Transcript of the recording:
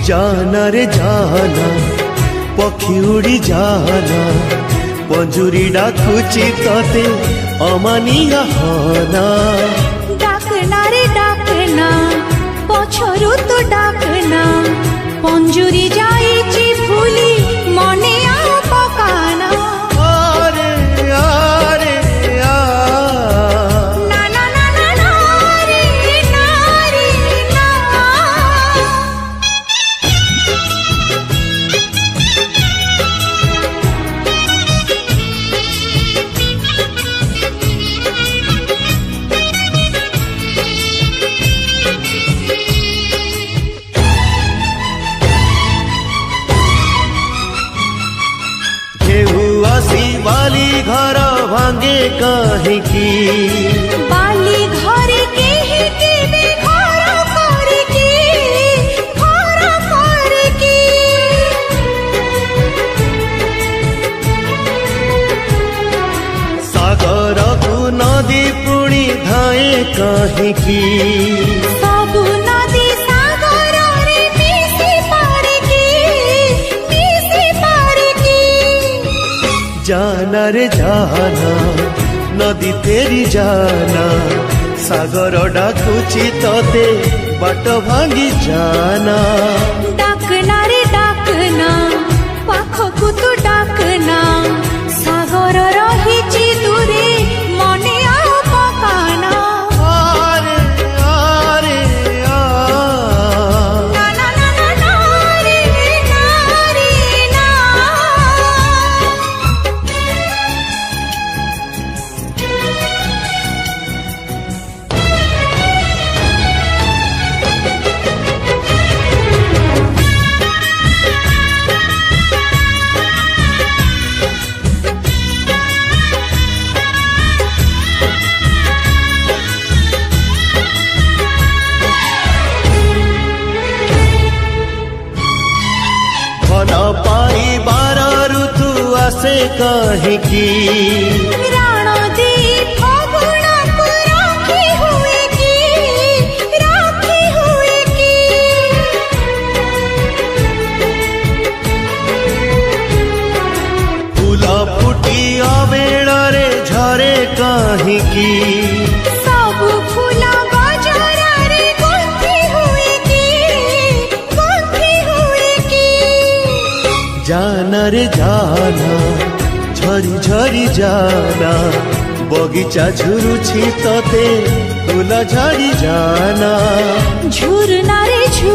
जाना रे जाना पक्षी उड़ी जाना पंजुरी डाकुची तते अमानिया होना डाकना रे डाकना पछरु तो डाकना पंजुरी जाइची भूली मने आ पकाना आरे आरे आ ना ना ना ना ना रे ना रे ना बाली घर भांगे कहीं की बाली घरे केहि केबे घर करे की सागर को नदी पुणी धाए कहीं की सबु नदी सागर रे मिसी पारे की जाना रे जाना नदी तेरी जाना सागर डाकुची तते बाट भांगी जाना डाकना रे डाकना पाखकु तू डाकना सागर रहिची दूरे मने आ पकाना आरे आरे आ ना ना ना ना ना रे ना मन पाई बार ऋतु आसे कहीं की राण दी फगुण को राखी हुए की फूल फुटी अबेड़े झरे कहीं की सबु फूल गजरा रे गुंथी हुए की जाना रे जाना झरी झरी जाना बगीचा झुरुछि तते फूल झरी जाना झुरना रे झुर